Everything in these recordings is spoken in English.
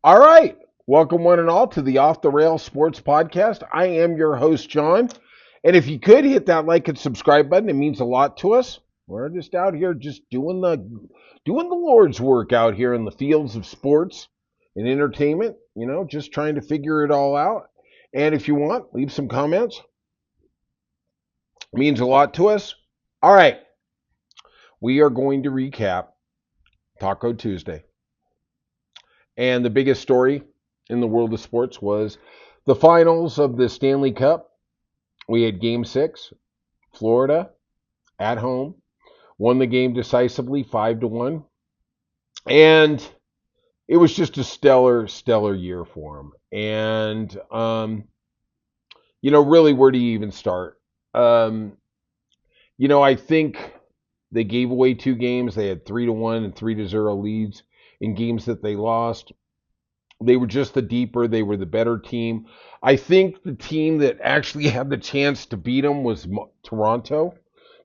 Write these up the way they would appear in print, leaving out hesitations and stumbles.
All right. Welcome, one and all, to the Off the Rails Sports Podcast. I am your host, John. And if you could hit that like and subscribe button, it means a lot to us. We're just out here just doing the Lord's work out here in the fields of sports and entertainment, just trying to figure it all out. And if you want, leave some comments. It means a lot to us. All right. We are going to recap Taco Tuesday. And the biggest story in the world of sports was the finals of the Stanley Cup. We had game 6, Florida at home, won the game decisively 5-1. And it was just a stellar year for them. And, really, where do you even start? I think they gave away 2 games. They had 3-1 and 3-0 leads in games that they lost. They were just they were the better team. I think the team that actually had the chance to beat them was Toronto.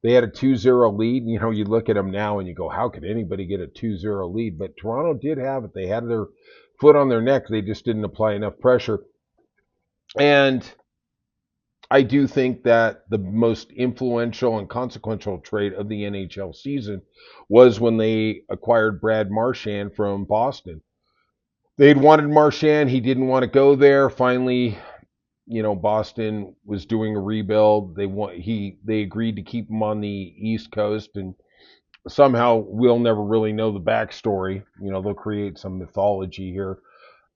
They had a 2-0 lead. You look at them now and you go, how could anybody get a 2-0 lead? But Toronto did have it. They had their foot on their neck. They just didn't apply enough pressure. And I do think that the most influential and consequential trade of the NHL season was when they acquired Brad Marchand from Boston. They'd wanted Marchand. He didn't want to go there. Finally, Boston was doing a rebuild. They agreed to keep him on the East Coast, and somehow we'll never really know the backstory. They'll create some mythology here.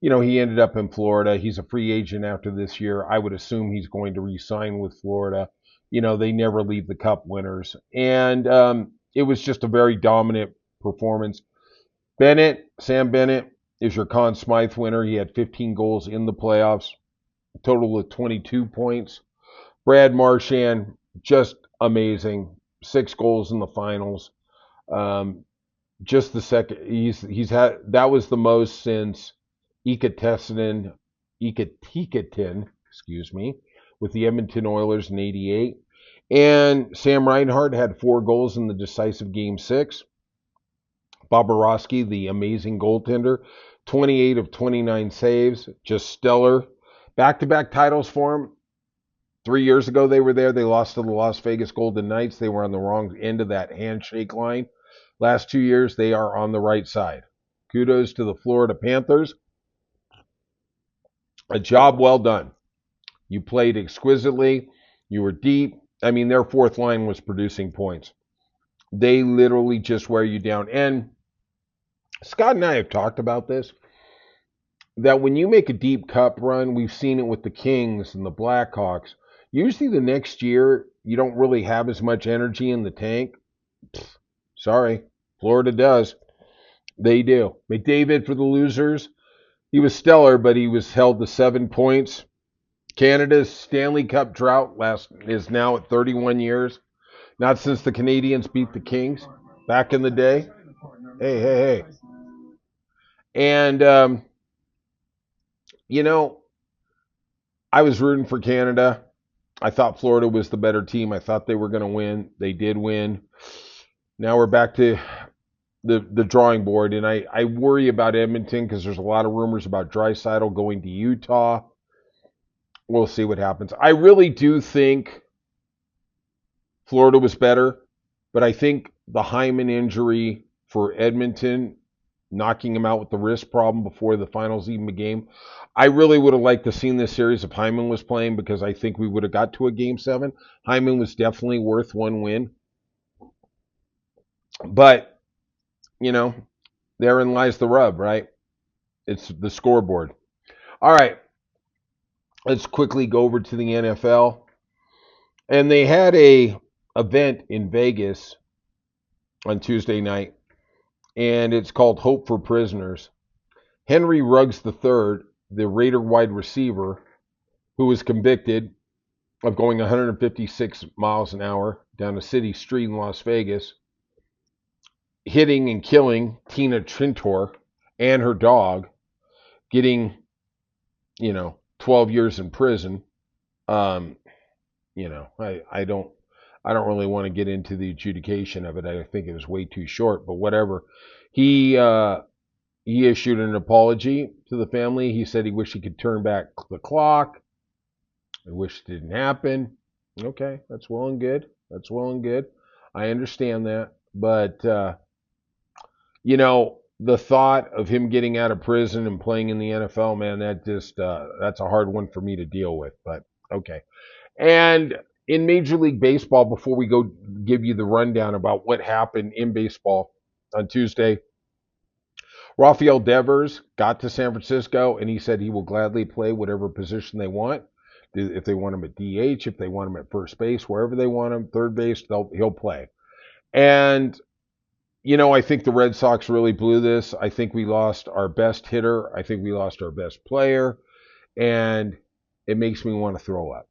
He ended up in Florida. He's a free agent after this year. I would assume he's going to re-sign with Florida. They never leave the Cup winners, and it was just a very dominant performance. Sam Bennett is your Conn Smythe winner. He had 15 goals in the playoffs, a total of 22 points. Brad Marchand, just amazing. 6 goals in the finals. Just the second, he's had, that was the most since Ikatetin, with the Edmonton Oilers in '88. And Sam Reinhart had 4 goals in the decisive Game 6. Bobrovsky, the amazing goaltender, 28 of 29 saves, just stellar. Back-to-back titles for him. 3 years ago they were there. They lost to the Las Vegas Golden Knights. They were on the wrong end of that handshake line. Last 2 years, they are on the right side. Kudos to the Florida Panthers. A job well done. You played exquisitely. You were deep. Their fourth line was producing points. They literally just wear you down. And Scott and I have talked about this, that when you make a deep cup run, we've seen it with the Kings and the Blackhawks, usually the next year you don't really have as much energy in the tank. Sorry, Florida does. They do. McDavid for the losers. He was stellar, but he was held to 7 points. Canada's Stanley Cup drought is now at 31 years. Not since the Canadiens beat the Kings back in the day. Hey. And, I was rooting for Canada. I thought Florida was the better team. I thought they were going to win. They did win. Now we're back to the drawing board, and I worry about Edmonton because there's a lot of rumors about Draisaitl going to Utah. We'll see what happens. I really do think Florida was better, but I think the Hyman injury for Edmonton, knocking him out with the wrist problem before the finals even began, I really would have liked to seen this series if Hyman was playing, because I think we would have got to a Game 7. Hyman was definitely worth one win. But therein lies the rub, right? It's the scoreboard. All right. Let's quickly go over to the NFL. And they had a event in Vegas on Tuesday night, and it's called Hope for Prisoners. Henry Ruggs III, the Raider wide receiver, who was convicted of going 156 miles an hour down a city street in Las Vegas, hitting and killing Tina Trintor and her dog, getting, 12 years in prison. I don't really want to get into the adjudication of it. I think it was way too short, but whatever. He, he issued an apology to the family. He said he wished he could turn back the clock. I wish it didn't happen. Okay, that's well and good. That's well and good. I understand that. But, the thought of him getting out of prison and playing in the NFL, man, that's a hard one for me to deal with. But, okay. And in Major League Baseball, before we go give you the rundown about what happened in baseball on Tuesday, Rafael Devers got to San Francisco, and he said he will gladly play whatever position they want. If they want him at DH, if they want him at first base, wherever they want him, third base, he'll play. And, I think the Red Sox really blew this. I think we lost our best hitter. I think we lost our best player. And it makes me want to throw up.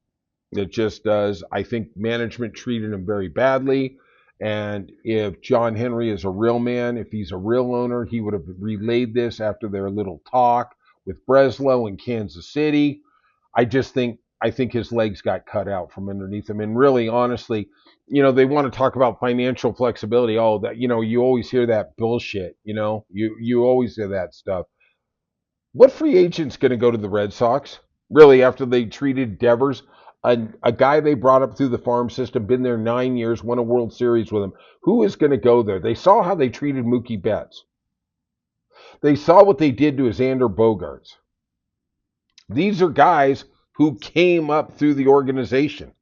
It just does. I think management treated him very badly. And if John Henry is a real man, if he's a real owner, he would have relayed this after their little talk with Breslow in Kansas City. I think his legs got cut out from underneath him. And really, honestly, they want to talk about financial flexibility. Oh, that, you always hear that bullshit. You always hear that stuff. What free agent's going to go to the Red Sox? Really, after they treated Devers, a guy they brought up through the farm system, been there 9 years, won a World Series with him. Who is going to go there? They saw how they treated Mookie Betts. They saw what they did to Xander Bogaerts. These are guys who came up through the organization.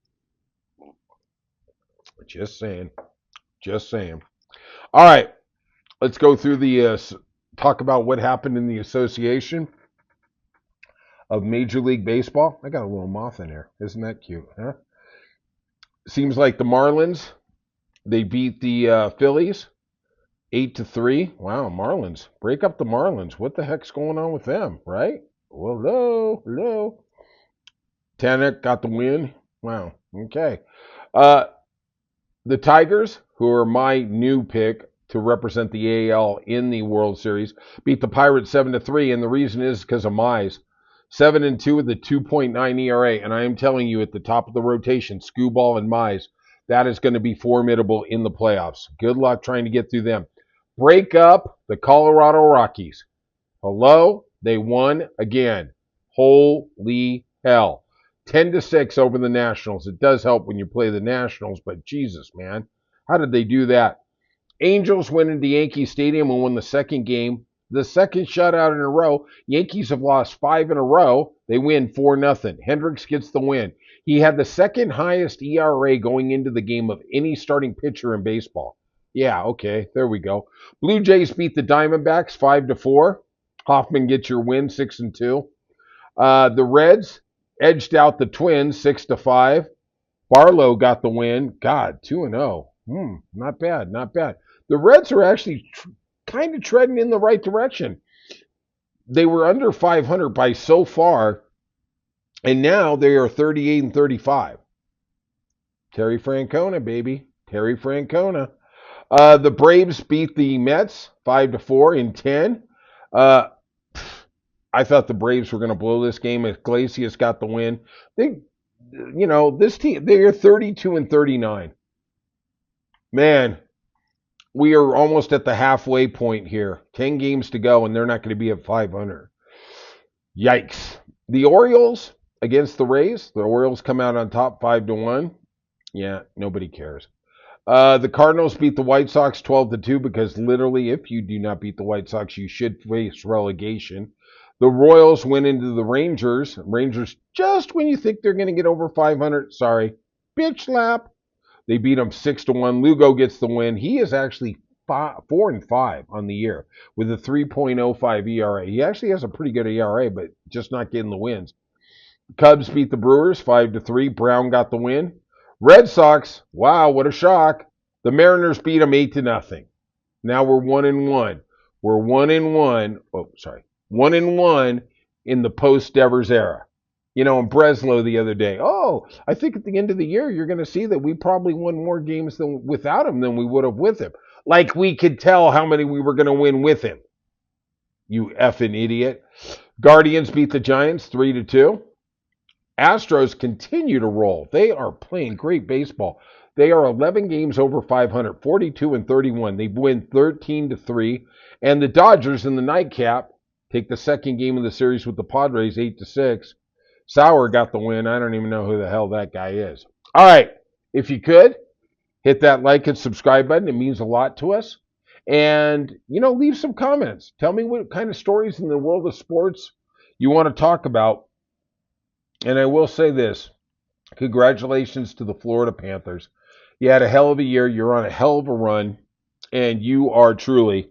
Just saying. All right, let's go through talk about what happened in the association of Major League Baseball. I got a little moth in here. Isn't that cute, huh? Seems like the Marlins, they beat the Phillies 8-3. Wow, Marlins. Break up the Marlins. What the heck's going on with them, right? Well, hello. Tanner got the win. Wow, okay. The Tigers, who are my new pick to represent the AL in the World Series, beat the Pirates 7-3, and the reason is because of Mize. 7-2 with a 2.9 ERA, and I am telling you, at the top of the rotation, Skubal and Mize, that is going to be formidable in the playoffs. Good luck trying to get through them. Break up the Colorado Rockies. Hello? They won again. Holy hell. 10-6 over the Nationals. It does help when you play the Nationals, but Jesus, man. How did they do that? Angels went into Yankee Stadium and won the second game. The second shutout in a row. Yankees have lost 5 in a row. They win 4-0. Hendricks gets the win. He had the second highest ERA going into the game of any starting pitcher in baseball. Yeah, okay, there we go. Blue Jays beat the Diamondbacks 5-4. Hoffman gets your win, 6-2. The Reds edged out the Twins 6-5. Barlow got the win. God, 2-0. Not bad. The Reds are actually kind of treading in the right direction. They were under 500 by so far, and now they are 38-35. Terry Francona, baby. Terry Francona. The Braves beat the Mets 5-4 in 10. I thought the Braves were going to blow this game. Iglesias got the win. This team, they are 32-39. Man, we are almost at the halfway point here. 10 games to go, and they're not going to be at 500. Yikes. The Orioles against the Rays. The Orioles come out on top 5-1. Yeah, nobody cares. The Cardinals beat the White Sox 12-2 because literally, if you do not beat the White Sox, you should face relegation. The Royals went into the Rangers. Rangers, just when you think they're going to get over 500, sorry, bitch lap. They beat them 6-1. Lugo gets the win. He is actually 4-5 on the year with a 3.05 ERA. He actually has a pretty good ERA, but just not getting the wins. Cubs beat the Brewers 5-3. Brown got the win. Red Sox, wow, what a shock. The Mariners beat them 8-0. Now we're 1-1. We're 1-1. Oh, sorry. 1-1 in the post-Devers era. In Breslow the other day. Oh, I think at the end of the year, you're going to see that we probably won more games without him than we would have with him. Like we could tell how many we were going to win with him. You effing idiot. Guardians beat the Giants 3-2. Astros continue to roll. They are playing great baseball. They are 11 games over 500, 42-31. They win 13-3. And the Dodgers in the nightcap take the second game of the series with the Padres 8-6. Sauer got the win. I don't even know who the hell that guy is. All right. If you could, hit that like and subscribe button. It means a lot to us. And, leave some comments. Tell me what kind of stories in the world of sports you want to talk about. And I will say this. Congratulations to the Florida Panthers. You had a hell of a year. You're on a hell of a run. And you are truly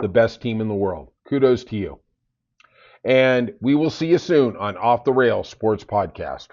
the best team in the world. Kudos to you. And we will see you soon on Off the Rails Sports Podcast.